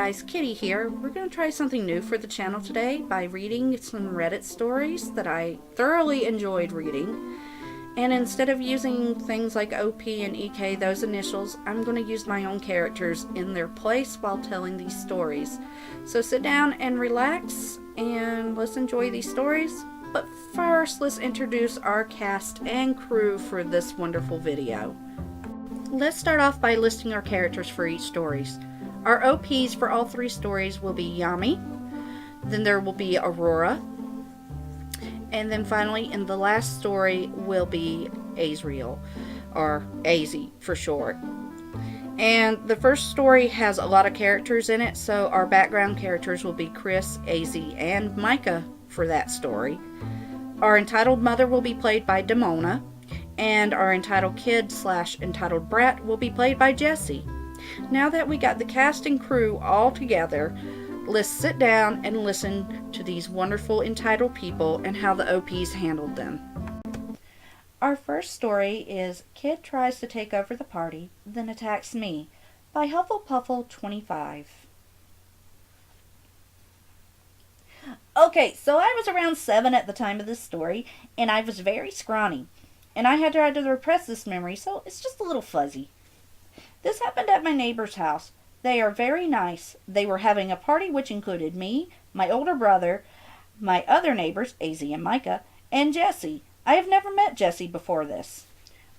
guys, Kitty here. We're going to try something new for the channel today by reading some Reddit stories that I thoroughly enjoyed reading. And instead of using things like OP and EK, those initials, I'm going to use my own characters in their place while telling these stories. So sit down and relax and let's enjoy these stories. But first, let's introduce our cast and crew for this wonderful video. Let's start off by listing our characters for each stories. Our OPs for all three stories will be Yami, then there will be Aurora, and then finally in the last story will be Azriel, or AZ for short. And the first story has a lot of characters in it, so our background characters will be Chris, AZ, and Micah for that story. Our entitled mother will be played by Demona, and our entitled kid / entitled brat will be played by Jesse. Now that we got the cast and crew all together, let's sit down and listen to these wonderful entitled people and how the OPs handled them. Our first story is Kid Tries to Take Over the Party, Then Attacks Me by Hufflepuffle25. Okay, so I was around 7 at the time of this story, and I was very scrawny, and I had tried to repress this memory, so it's just a little fuzzy. This happened at my neighbor's house. They are very nice. They were having a party which included me, my older brother, my other neighbors, AZ and Micah, and Jesse. I have never met Jesse before this.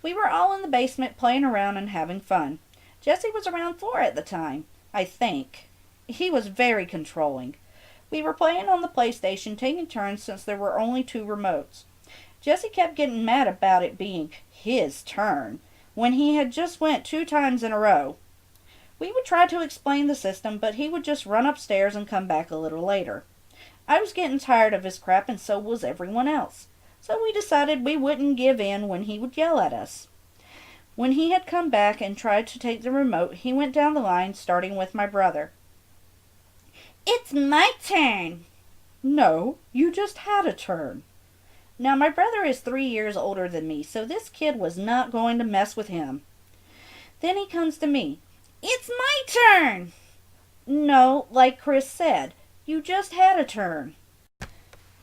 We were all in the basement playing around and having fun. Jesse was around 4 at the time, I think. He was very controlling. We were playing on the PlayStation, taking turns since there were only 2 remotes. Jesse kept getting mad about it being his turn, when he had just went 2 times in a row. We would try to explain the system, but he would just run upstairs and come back a little later. I was getting tired of his crap, and so was everyone else. So we decided we wouldn't give in when he would yell at us. When he had come back and tried to take the remote, he went down the line, starting with my brother. "It's my turn!" "No, you just had a turn." Now, my brother is 3 years older than me, so this kid was not going to mess with him. Then he comes to me. "It's my turn!" "No, like Chris said, you just had a turn."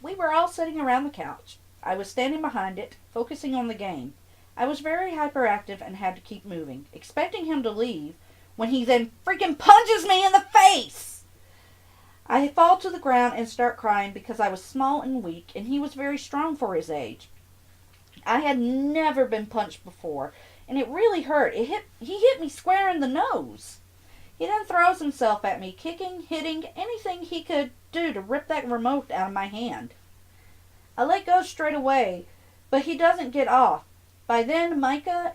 We were all sitting around the couch. I was standing behind it, focusing on the game. I was very hyperactive and had to keep moving, expecting him to leave, when he then freaking punches me in the face! I fall to the ground and start crying because I was small and weak, and he was very strong for his age. I had never been punched before, and it really hurt. He hit me square in the nose. He then throws himself at me, kicking, hitting, anything he could do to rip that remote out of my hand. I let go straight away, but he doesn't get off. By then, Micah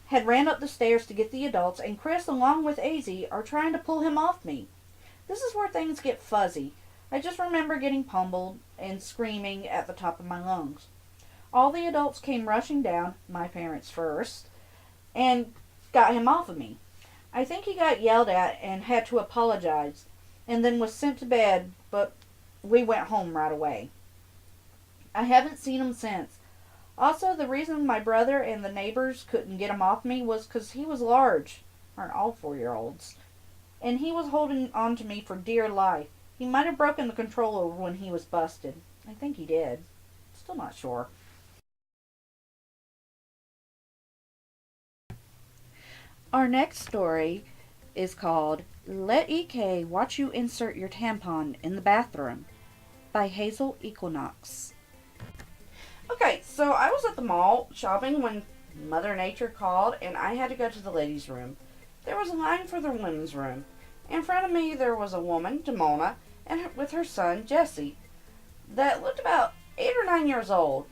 had ran up the stairs to get the adults, and Chris, along with AZ, are trying to pull him off me. This is where things get fuzzy. I just remember getting pummeled and screaming at the top of my lungs. All the adults came rushing down, my parents first, and got him off of me. I think he got yelled at and had to apologize, and then was sent to bed, but we went home right away. I haven't seen him since. Also, the reason my brother and the neighbors couldn't get him off me was because he was large. Aren't all 4-year-olds. And he was holding on to me for dear life. He might have broken the controller when he was busted. I think he did. Still not sure. Our next story is called Let EK Watch You Insert Your Tampon in the Bathroom by Hazel Equinox. Okay, so I was at the mall shopping when Mother Nature called, and I had to go to the ladies' room. There was a line for the women's room. In front of me there was a woman, Demona, and with her son, Jesse, that looked about 8 or 9 years old.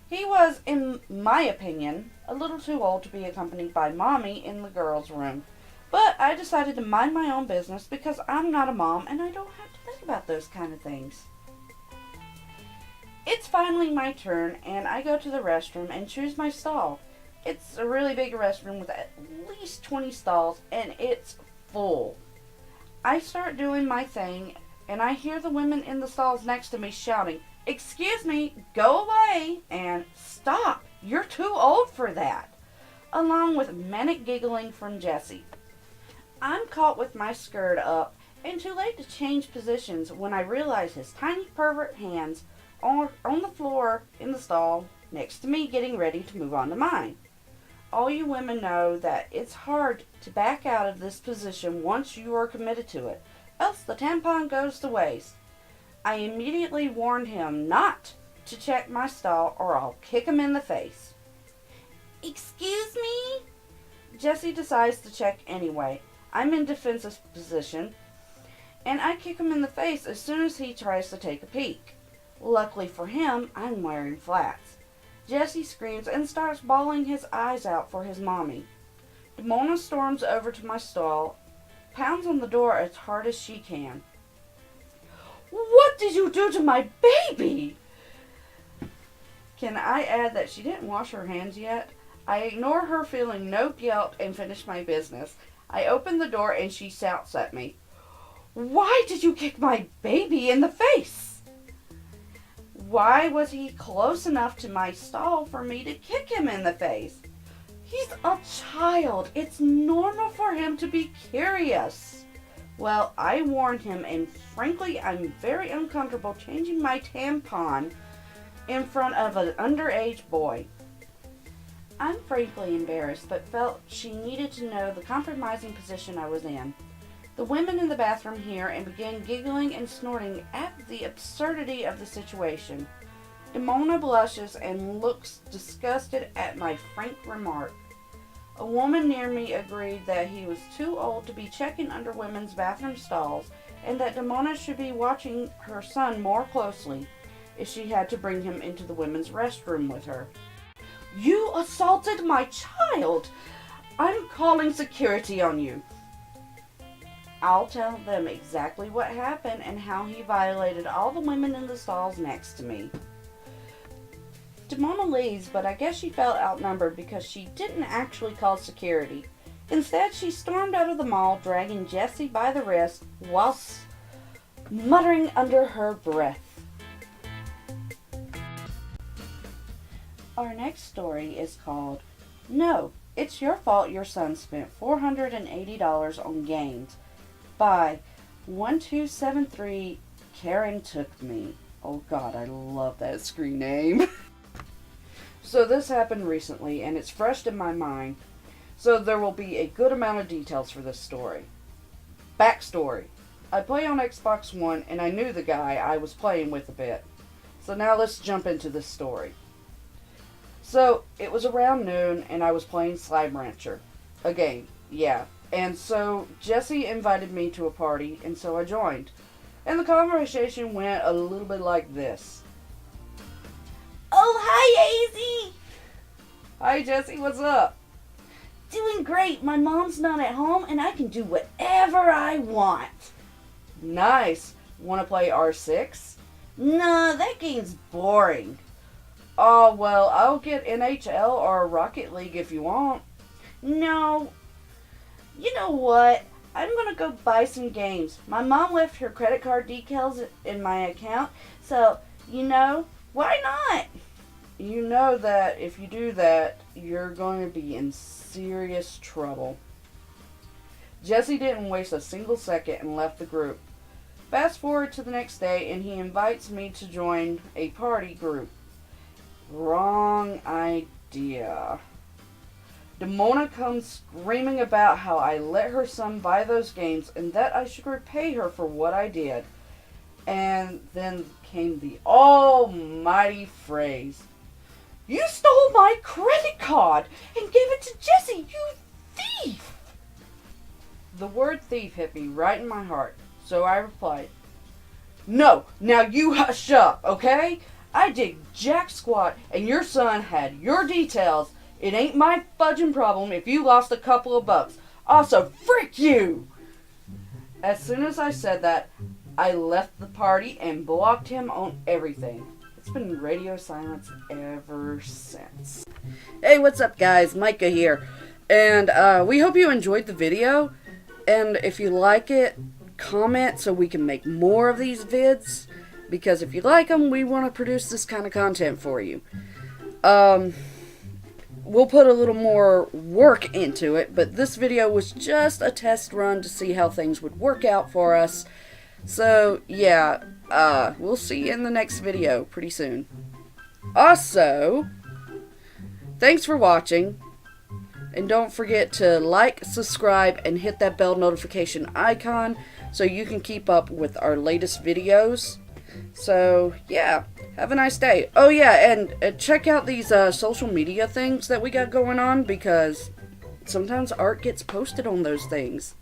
He was, in my opinion, a little too old to be accompanied by Mommy in the girls' room. But I decided to mind my own business because I'm not a mom and I don't have to think about those kind of things. It's finally my turn, and I go to the restroom and choose my stall. It's a really big restroom with at least 20 stalls, and it's full. I start doing my thing, and I hear the women in the stalls next to me shouting, "Excuse me, go away," and "Stop, you're too old for that," along with manic giggling from Jessie. I'm caught with my skirt up and too late to change positions when I realized his tiny pervert hands on the floor in the stall next to me, getting ready to move on to mine. All you women know that it's hard to back out of this position once you are committed to it, else the tampon goes to waste. I immediately warned him not to check my stall or I'll kick him in the face. Excuse me? Jesse decides to check anyway. I'm in defensive position, and I kick him in the face as soon as he tries to take a peek. Luckily for him, I'm wearing flats. Jesse screams and starts bawling his eyes out for his mommy. Demona storms over to my stall, pounds on the door as hard as she can. What did you do to my baby? Can I add that she didn't wash her hands yet? I ignore her, feeling no guilt, and finish my business. I open the door and she shouts at me, "Why did you kick my baby in the face?" Why was he close enough to my stall for me to kick him in the face? He's a child. It's normal for him to be curious. Well, I warned him, and frankly, I'm very uncomfortable changing my tampon in front of an underage boy. I'm frankly embarrassed, but felt she needed to know the compromising position I was in. The women in the bathroom hear and begin giggling and snorting at the absurdity of the situation. Demona blushes and looks disgusted at my frank remark. A woman near me agreed that he was too old to be checking under women's bathroom stalls and that Demona should be watching her son more closely if she had to bring him into the women's restroom with her. You assaulted my child! I'm calling security on you. I'll tell them exactly what happened and how he violated all the women in the stalls next to me. Demona leaves, but I guess she felt outnumbered because she didn't actually call security. Instead, she stormed out of the mall, dragging Jesse by the wrist whilst muttering under her breath. Our next story is called, No, It's Your Fault Your Son Spent $480 on Games, by 1273 Karen Took Me. Oh God, I love that screen name. So this happened recently, and it's fresh in my mind, so there will be a good amount of details for this story. Backstory. I play on Xbox One, and I knew the guy I was playing with a bit. So now let's jump into this story. So, it was around noon, and I was playing Slime Rancher. A game, yeah. And so, Jesse invited me to a party, and so I joined. And the conversation went a little bit like this. Oh, hi, AZ! Hi, Jesse, what's up? Doing great. My mom's not at home, and I can do whatever I want. Nice. Want to play R6? Nah, that game's boring. Oh, well, I'll get NHL or Rocket League if you want. No. You know what? I'm going to go buy some games. My mom left her credit card details in my account, so, why not? You know that if you do that, you're going to be in serious trouble. Jesse didn't waste a single second and left the group. Fast forward to the next day, and he invites me to join a party group. Wrong idea. Demona comes screaming about how I let her son buy those games and that I should repay her for what I did. And then came the almighty phrase, "You stole my credit card and gave it to Jesse, you thief!" The word thief hit me right in my heart, so I replied, "No, now you hush up, okay? I did jack squat and your son had your details. It ain't my fudging problem if you lost a couple of bucks. Also, frick you!" As soon as I said that, I left the party and blocked him on everything. It's been radio silence ever since. Hey, what's up guys? Micah here. And we hope you enjoyed the video. And if you like it, comment so we can make more of these vids. Because if you like them, we want to produce this kind of content for you. we'll put a little more work into it, but this video was just a test run to see how things would work out for us. So, yeah, we'll see you in the next video pretty soon. Also, thanks for watching, and don't forget to like, subscribe, and hit that bell notification icon so you can keep up with our latest videos. So, yeah, have a nice day. Oh, yeah, and check out these social media things that we got going on, because sometimes art gets posted on those things.